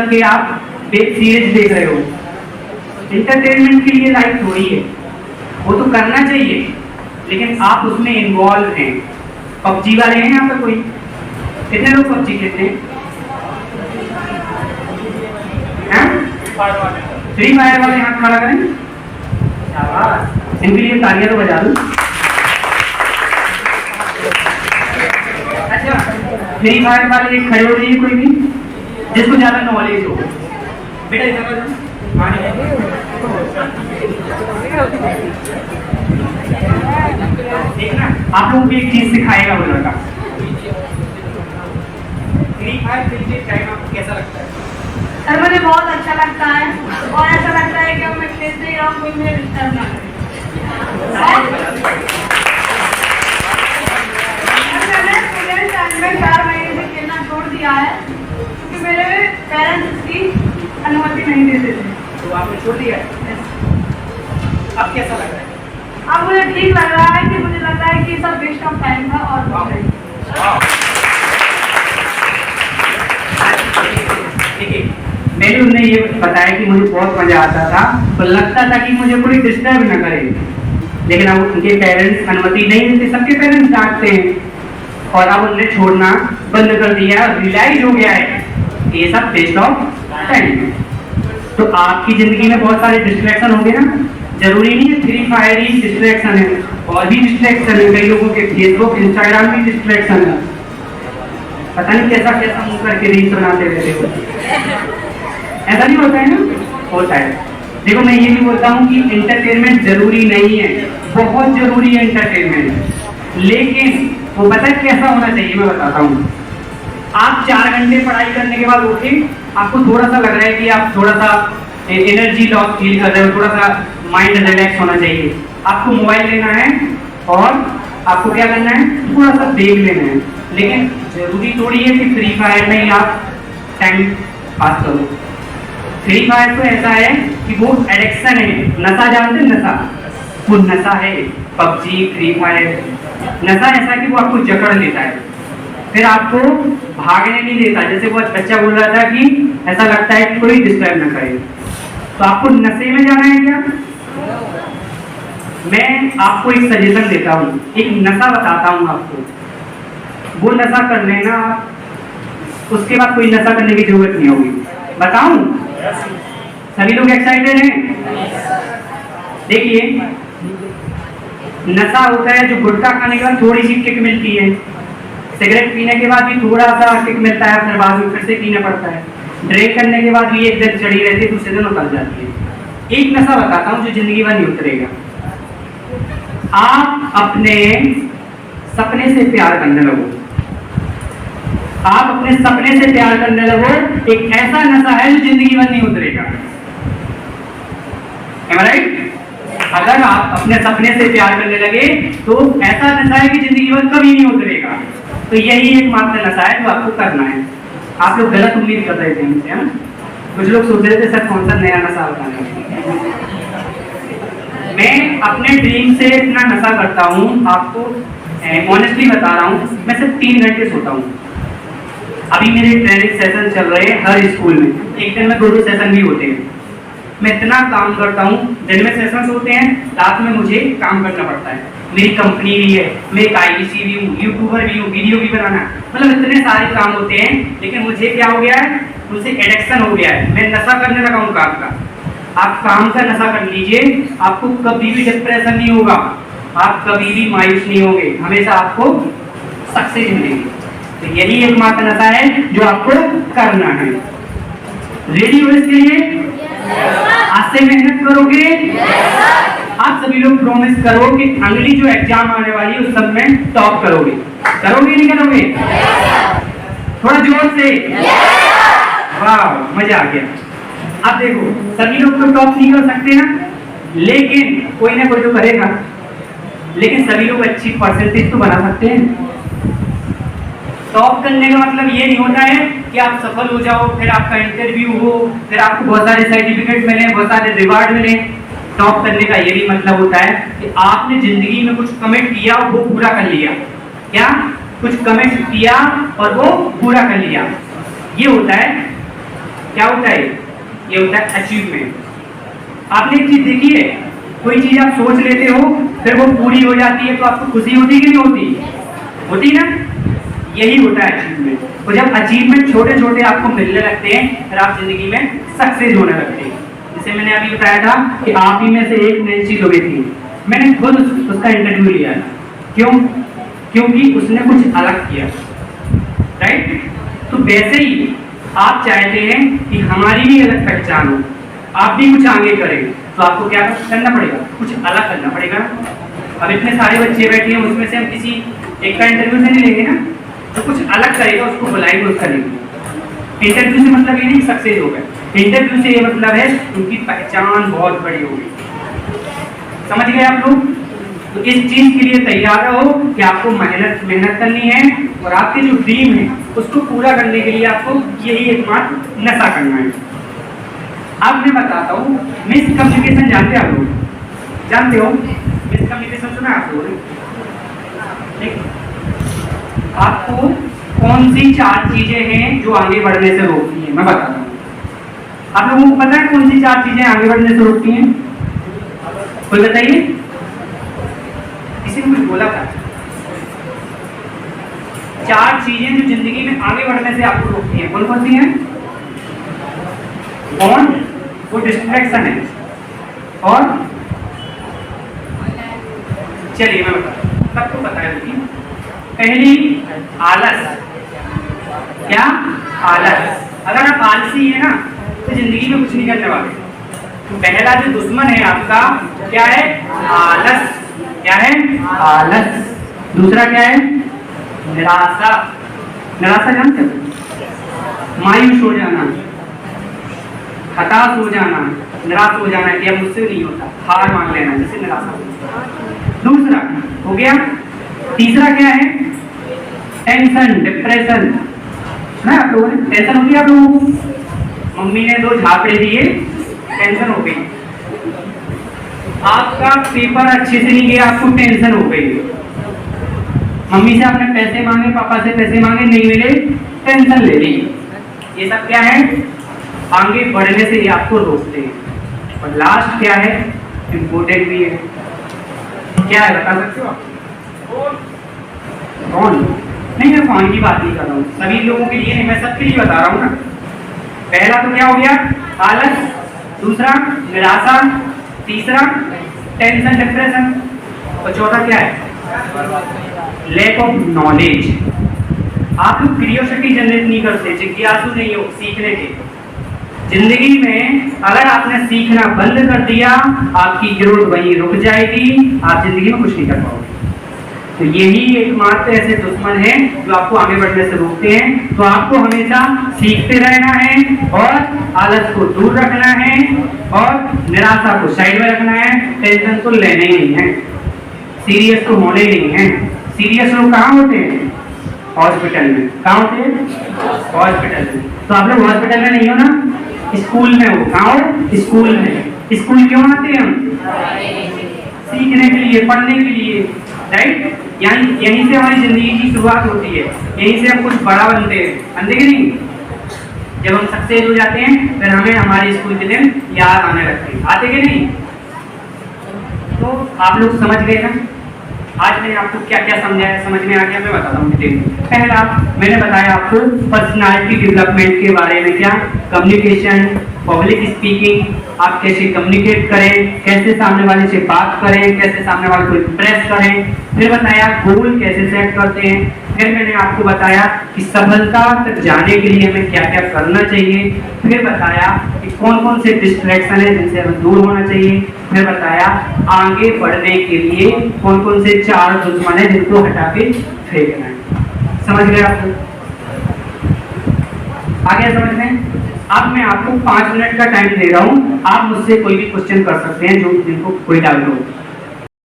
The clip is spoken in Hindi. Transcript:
कि आप वेब सीरीज देख रहे हो, इंटरटेनमेंट के लिए लाइफ थोड़ी है, वो तो करना चाहिए, लेकिन आप उसमें इन्वॉल्व हैं। पबजी वाले हैं यहाँ पर कोई? कितने लोग पबजी खेलते हैं? फ्री फायर वाले हाथ खड़ा करें। शाबाश, इनके लिए तालियां तो बजा दूं। अच्छा, फ्री फायर वाले एक खड़े हो जाइए, कोई भी जिसको ज्यादा नॉलेज हो। बेटा इधर देखना, आप लोगों को एक चीज सिखाएगा वो लड़का। फ्री फायर खेलते टाइम आपको कैसा लगता है? सर मुझे बहुत अच्छा लगता है और ऐसा लगता है कि अब मैं खेलते ही रहूं, कोई मुझे डिस्टर्ब ना करे। मैंने 4 महीने से खेलना छोड़ दिया है क्योंकि मेरे पेरेंट्स इसकी अनुमति नहीं देते थे। तो आपने छोड़ दिया है? अब कैसा लग रहा है? अब मुझे ठीक लग रहा है कि मुझे लगता है कि सब वेस्ट ऑफ टाइम था और देखिए, मैंने उन्हें ये बताया कि मुझे बहुत मजा आता था, तो लगता था कि मुझे कोई डिस्टर्ब ना करे, लेकिन अब उनके पेरेंट्स अनुमति नहीं देते। सबके पेरेंट्स डांटते हैं और अब उन्होंने छोड़ना बंद कर दिया है। रियलाइज हो गया है ये सब वेस्ट ऑफ टाइम है। तो आपकी जिंदगी में बहुत सारे डिस्ट्रैक्शन होंगे ना, जरूरी नहीं है फ्री फायर ही डिस्ट्रैक्शन है, और भी डिस्ट्रैक्शन है। कई लोगों के फेसबुक इंस्टाग्राम भी डिस्ट्रैक्शन है, पता नहीं कैसा कैसा मुंह करके रील्स बनाते रहते हो। ऐसा नहीं होता है ना? होता है। देखो, मैं ये भी बोलता हूँ कि एंटरटेनमेंट जरूरी नहीं है, बहुत जरूरी है एंटरटेनमेंट, लेकिन वो पता है कैसा होना चाहिए, मैं बताता हूँ। आप 4 घंटे पढ़ाई करने के बाद उठे, आपको थोड़ा सा लग रहा है कि आप थोड़ा सा एनर्जी लॉस फील कर रहे हो, थोड़ा सा माइंड रिलैक्स होना चाहिए। आपको मोबाइल लेना है और आपको क्या करना है, थोड़ा सा देख लेना है, लेकिन जरूरी थोड़ी है कि फ्री फायर में ही आप टाइम पास करो। फ्री फायर तो ऐसा है कि वो एडिक्शन है, नशा, जानते हैं नशा? वो नशा है पबजी, फ्री फायर। नशा ऐसा कि वो आपको जकड़ लेता है, फिर आपको भागने नहीं देता। जैसे वो बच्चा बोल रहा था कि ऐसा लगता है कि कोई डिस्टर्ब ना करे, तो आपको नशे में जाना है क्या? मैं आपको एक सजेशन देता हूँ, एक नशा बताता हूँ आपको, वो नशा कर लेना, उसके बाद कोई नशा करने की जरूरत नहीं होगी। बताऊं? सभी लोग एक्साइटेड हैं? देखिए, नशा होता है जो गुटखा खाने के बाद थोड़ी सी किक मिलती है, सिगरेट पीने के बाद भी थोड़ा सा किक मिलता है, फिर बाद में फिर से पीना पड़ता है, ड्रिंक करने के बाद भी एक दिन चढ़ी रहती है, दूसरे दिन उतर जाती है। एक नशा बताता हूँ जो जिंदगी भर नहीं उतरेगा। आप अपने सपने से प्यार करने लगो, आप अपने सपने से प्यार करने लगो। एक ऐसा नशा है जो जिंदगी भर नहीं उतरेगा। Am I right? अगर आप अपने सपने से प्यार करने लगे तो ऐसा नशा है कि जिंदगी भर कभी नहीं उतरेगा। तो यही एकमात्र नशा है जो आपको करना है। आप लोग गलत उम्मीद कर रहे थे मुझसे, है ना? कुछ लोग सोच रहे थे सर कौन सा नया नशा बताना। मैं अपने ड्रीम से इतना नशा करता हूँ, आपको ऑनेस्टली बता रहा हूँ, मैं सिर्फ 3 घंटे सोता हूँ। अभी मेरे ट्रेनिंग सेशन चल रहे हैं हर स्कूल में, एक दिन में 2 सेशन भी होते हैं। मैं इतना काम करता हूँ, दिन में सेशंस होते हैं, रात में मुझे काम करना पड़ता है। मेरी कंपनी भी है, मैं एक IBC भी हूँ, यूट्यूबर भी हूँ, वीडियो भी बनाना, मतलब इतने सारे काम होते हैं, लेकिन मुझे क्या हो गया है, मुझे एडिक्शन हो गया है, मैं नशा करने लगा हूँ काम का। आप काम का नशा कर लीजिए, आपको कभी भी डिप्रेशन नहीं होगा, आप कभी भी मायूस नहीं होंगे, हमेशा आपको सक्सेस मिलेगी। तो यही एकमात्र नशा है जो आपको करना है। रेडी हो इसके लिए? आज से मेहनत करोगे? आप सभी लोग प्रॉमिस करो कि अगली जो एग्जाम आने वाली है उस सब में टॉप करोगे। करोगे नहीं करोगे? थोड़ा जोर से। वाह, मजा आ गया। अब देखो, सभी लोग तो टॉप नहीं कर सकते ना, लेकिन कोई ना कोई तो करेगा, लेकिन सभी लोग अच्छी परसेंटेज तो बना सकते हैं। टॉप करने का मतलब ये नहीं होता है कि आप सफल हो जाओ, फिर आपका इंटरव्यू हो, फिर आपको बहुत सारे सर्टिफिकेट मिले, बहुत सारे रिवार्ड मिले। टॉप करने का ये भी मतलब होता है कि आपने जिंदगी में कुछ कमिट किया, वो पूरा कर लिया। क्या? कुछ कमिट किया और वो पूरा कर लिया, ये होता है क्या होता है? ये होता है अचीवमेंट। आपने एक चीज देखी है, कोई चीज आप सोच लेते हो फिर वो पूरी हो जाती है तो आपको खुशी होती कि नहीं होती? होती ना? यही होता है अचीवमेंट। और जब अचीवमेंट छोटे छोटे आपको मिलने लगते हैं फिर आप जिंदगी में सक्सेस होने लगते हैं। जैसे मैंने अभी बताया था कि आप ही में से एक नैन्सी लोगे थी, मैंने खुद उसका इंटरव्यू लिया था। क्यों? क्योंकि उसने कुछ अलग किया, राइट? तो वैसे ही आप चाहते हैं कि हमारी भी अलग पहचान हो, आप भी कुछ आगे करें, तो आपको क्या करना पड़ेगा? कुछ अलग करना पड़ेगा। अब इतने सारे बच्चे बैठे हैं, उसमें से हम किसी एक का इंटरव्यू नहीं लेंगे ना, तो कुछ अलग करेगा, उसको बुलाएंगे, उसका लेंगे। इंटरव्यू से मतलब ये नहीं सक्सेस हो गए, इंटरव्यू से ये मतलब है उनकी पहचान बहुत बड़ी होगी। समझ गए आप लोग? तो इस चीज के लिए तैयार रहो कि आपको मेहनत करनी है और आपके जो ड्रीम है उसको पूरा करने के लिए आपको यही एकमात्र नशा करना है। अब मैं बताता हूँ, मिस कम्युनिकेशन जानते हैं आप लोग? जानते हो मिस कम्युनिकेशन? सुना आप लोगों ने? आपको कौन सी 4 चीजें हैं जो आगे बढ़ने से रोकती हैं? मैं बताता हूँ। आप लोगों को पता है कौन सी 4 चीजें आगे बढ़ने से रोकती हैं? कोई बताइए। किसी ने कुछ बोला था 4 चीजें जो जिंदगी में आगे बढ़ने से आपको रोकती हैं, कौन कौन सी हैं? कौन? वो डिस्ट्रैक्शन है। और चलिए मैं बताता हूँ, सबको पता है। पहली आलस। क्या? आलस। अगर आप आलसी है ना तो जिंदगी में कुछ नहीं करने वाले। तो पहला जो दुश्मन है आपका क्या है? आलस। क्या है? आलस। दूसरा क्या है? निराशा। निराशा जानते हो? मायूस हो जाना, हताश हो जाना, निराश हो जाना कि अब मुझसे नहीं होता, हार मान लेना, जिससे निराशा हो। दूसरा हो गया। तीसरा क्या है? Tension, depression. ना आप लोगों ने टेंशन होती है आप लोगों को? मम्मी ने 2 झापड़े दिए, टेंशन हो गई। आपका पेपर अच्छे से नहीं गया, आपको टेंशन हो गई। मम्मी से आपने पैसे मांगे, पापा से पैसे मांगे, नहीं मिले, टेंशन ले ली। ये सब क्या है? आगे बढ़ने से ये आपको रोकते हैं। और लास्ट क्या है? इम्पोर्टेंट भी है। क्या है बता सकते हो आप? कौन? नहीं, मैं फोन की बात नहीं कर रहा हूँ, सभी लोगों के लिए नहीं, मैं सबके लिए बता रहा हूँ ना। पहला तो क्या हो गया? आलस। दूसरा निराशा। तीसरा टेंशन, डिप्रेशन। और चौथा क्या है? Lack of knowledge. आप लोग क्यूरियोसिटी जनरेट नहीं करते, जिज्ञासु नहीं हो सीखने के। जिंदगी में अगर आपने सीखना बंद कर दिया, आपकी ग्रोथ वहीं रुक जाएगी, आप जिंदगी में कुछ नहीं कर पाओगे। तो यही एकमात्र ऐसे दुश्मन हैं जो आपको आगे बढ़ने से रोकते हैं। तो आपको हमेशा सीखते रहना है और आलस को दूर रखना है और निराशा को साइड में रखना है। टेंशन तो लेना ही नहीं है, सीरियस तो होने ही नहीं है। सीरियस लोग कहाँ होते हैं? हॉस्पिटल में। कहाँ होते हैं? हॉस्पिटल में। तो आप लोग हॉस्पिटल में नहीं हो ना, स्कूल में हो। कहाँ हो? स्कूल में। स्कूल क्यों आते हैं हम? सीखने के लिए, पढ़ने के लिए, राइट? यहीं से हमारी जिंदगी की शुरुआत होती है, यहीं से हम कुछ बड़ा बनते हैं। अंधे कि नहीं? जब हम सक्सेस हो जाते हैं फिर हमें हमारे स्कूल के दिन याद आने लगते हैं। आते कि नहीं? तो आप लोग समझ गए ना आज मैंने आपको क्या क्या समझाया? समझ में आ गया? मैं बताता हूँ। पहला मैंने बताया आपको पर्सनालिटी डेवलपमेंट के बारे में। क्या? कम्युनिकेशन, पब्लिक स्पीकिंग, आप कैसे कम्युनिकेट करें, कैसे सामने वाले से बात करें, कैसे सामने वाले को इम्प्रेस करें। फिर बताया गोल कैसे सेट करते हैं। फिर मैंने आपको बताया कि सफलता तक जाने के लिए हमें क्या क्या करना चाहिए। फिर बताया कि कौन कौन से डिस्ट्रैक्शन है जिनसे हमें दूर होना चाहिए। फिर बताया आगे बढ़ने के लिए कौन कौन से 4 दुश्मन है जिनको हटा के फेंकना है। समझ गए आप? आ गया समझ में? अब मैं आपको 5 मिनट का टाइम दे रहा हूँ, आप मुझसे कोई भी क्वेश्चन कर सकते हैं जो जिनको कोई डाउट हो।